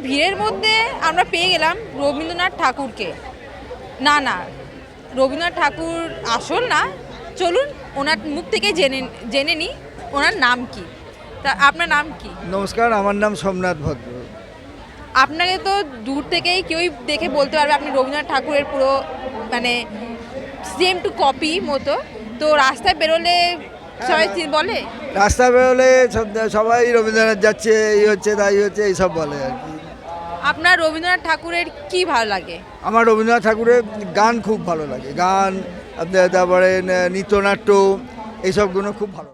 ভিড়ের মধ্যে আমরা পেয়ে গেলাম রবীন্দ্রনাথ ঠাকুরকে। না না, রবীন্দ্রনাথ ঠাকুর আসল না, চলুন ওনার মুখ থেকে জেনে নিই ওনার নাম কি। তা আপনার নাম কি? নমস্কার, আমার নাম সোমনাথ ভদ্র। আপনাকে তো দূর থেকেই কেউই দেখে বলতে পারবে আপনি রবীন্দ্রনাথ ঠাকুরের পুরো মানে সেম টু কপি মতো। তো রাস্তায় বেরোলে সবাই বলে, রাস্তা বেরোলে সবাই রবীন্দ্রনাথ যাচ্ছে, এই হচ্ছে তাই হচ্ছে এইসব বলে আর কি। আপনার রবীন্দ্রনাথ ঠাকুরের কি ভালো লাগে? আমার রবীন্দ্রনাথ ঠাকুরের গান খুব ভালো লাগে, গান তারপরে নৃত্যনাট্য এইসবগুলো খুব ভালো।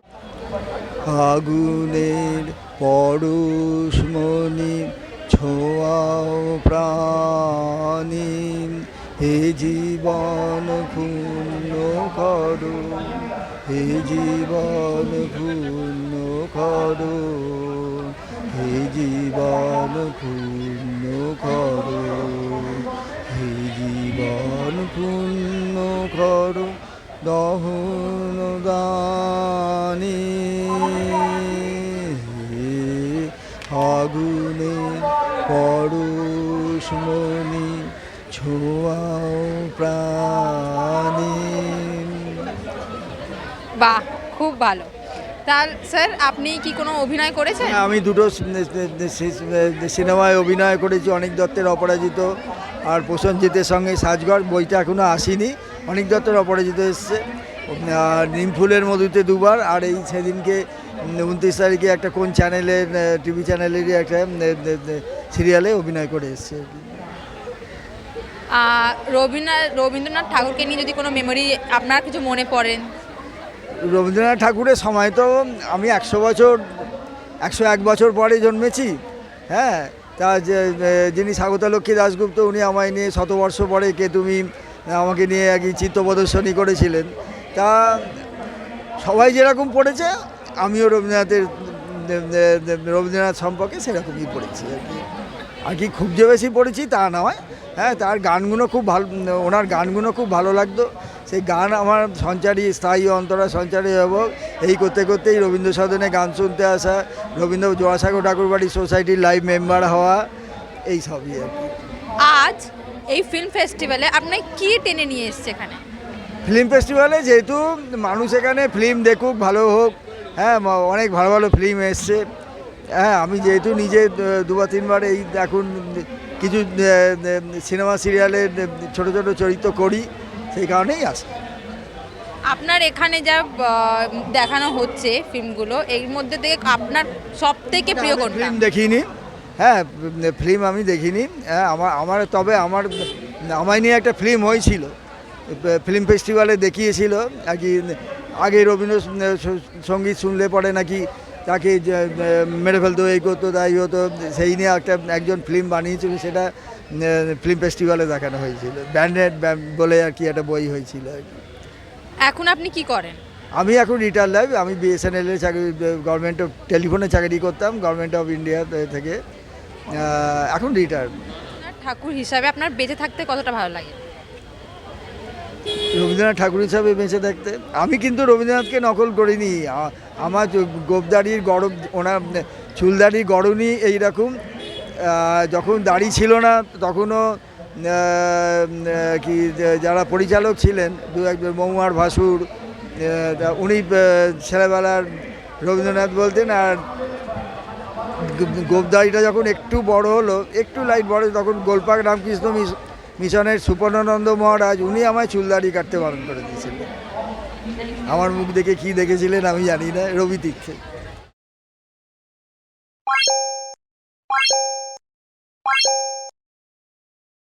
আগুনের পরশমণি ছোঁয়াও প্রাণী, হে জীবন পূর্ণ করো, হে জীবন পূর্ণ করো, হে জীবন পূর্ণ করো, হে জীবন পূর্ণ করো, দহন দানি আগুনের পরশমণি ছোঁয়াও প্রাণী। বাহ, খুব ভালো। তাহলে স্যার আপনি কি কোনো অভিনয় করেছেন? আমি দুটো সিনেমায় অভিনয় করেছি, অনিক দত্তের অপরাজিত আর প্রসেনজিতের সঙ্গে সাজঘর। বইটা এখনও আসেনি। অনিক দত্তের অপরাজিত এসছে, আর নিমফুলের মধুতে দুবার, আর এই সেদিনকে 29 তারিখে একটা কোন চ্যানেলের টিভি চ্যানেলেরই একটা সিরিয়ালে অভিনয় করে এসছে। রবীন্দ্রনাথ ঠাকুরকে নিয়ে যদি কোনো মেমোরি আপনার কিছু মনে পড়েন? রবীন্দ্রনাথ ঠাকুরের সময় তো আমি 101 বছর পরে জন্মেছি। হ্যাঁ, তা যিনি স্বাগতালক্ষ্মী দাশগুপ্ত উনি আমায় নিয়ে 100 বর্ষ পরে কে তুমি আমাকে নিয়ে একই চিত্র প্রদর্শনী করেছিলেন। তা সবাই যেরকম পড়েছে আমিও রবীন্দ্রনাথ সম্পর্কে সেরকমই পড়েছি আর কি খুব যে বেশি পড়েছি তা নয়। হ্যাঁ, তার গানগুলো খুব ভালো, ওনার গানগুলো খুব ভালো লাগতো। সেই গান আমার সঞ্চারী, স্থায়ী অন্তরা সঞ্চারী হবো এই করতে করতেই রবীন্দ্র সদনে গান শুনতে আসা, রবীন্দ্র জোড়াসাগর ঠাকুরবাড়ি সোসাইটির লাইভ মেম্বার হওয়া, এই সবই আর কি। আজ এই ফিল্ম ফেস্টিভ্যালে আপনার কি টেনে নিয়ে এসছে এখানে? ফিল্ম ফেস্টিভ্যালে যেহেতু মানুষ এখানে ফিল্ম দেখুক, ভালো হোক, হ্যাঁ অনেক ভালো ভালো ফিল্ম এসছে। হ্যাঁ, আমি যেহেতু নিজে 2-3বার এই এখন কিছু সিনেমা সিরিয়ালে ছোট ছোট চরিত্র করি, সেই কারণেই আসে। আপনার এখানে যা দেখানো হচ্ছে ফিল্মগুলো, এর মধ্যে থেকে আপনার সব থেকে প্রিয় কোনটা? ফিল্ম দেখিনি, হ্যাঁ ফিল্ম আমি দেখিনি। হ্যাঁ, তবে আমায় নিয়ে একটা ফিল্ম হয়েছিল, ফিল্ম ফেস্টিভ্যালে দেখিয়েছিল আর কি। আগে রবীন্দ্র সঙ্গীত শুনলে পরে নাকি তাকে মেরে ফেলতো, এই করতো তাই হতো, সেই নিয়ে একজন ফিল্ম বানিয়েছিল, সেটা ফিল্ম ফেস্টিভ্যালে দেখানো হয়েছিল। ব্যান্ডেড বলে আর কি একটা বই হয়েছিল আর কি। এখন আপনি কি করেন? আমি এখন রিটায়ার লাইফ, আমি BSNL এর চাকরি, গভর্নমেন্ট অফ টেলিফোনে চাকরি করতাম গভর্নমেন্ট অফ ইন্ডিয়া থেকে, এখন রিটায়ার। ঠাকুর হিসাবে আপনার বেঁচে থাকতে কতটা ভালো লাগে? রবীন্দ্রনাথ ঠাকুর হিসাবে বেঁচে থাকতে আমি কিন্তু রবীন্দ্রনাথকে নকল করিনি। আমার গোপদাড়ির গড়, ওনার চুলদাড়ির গড়নি এইরকম। যখন দাড়ি ছিল না তখনও কি যারা পরিচালক ছিলেন, একজন মহুয়ার ভাসুর, উনি ছেলেবেলার রবীন্দ্রনাথ বলতেন। আর গোপদাড়িটা যখন একটু বড় হলো, একটু লাইট বড়, তখন গোলপাক রামকৃষ্ণ মিশনের সুপর্ণানন্দ মহারাজ উনি আমায় চুলদাড়ি কাটতে বারণ করে দিয়েছিলেন। আমার মুখ দেখে কি দেখেছিলেন আমি জানি না, রবি তীর্থে।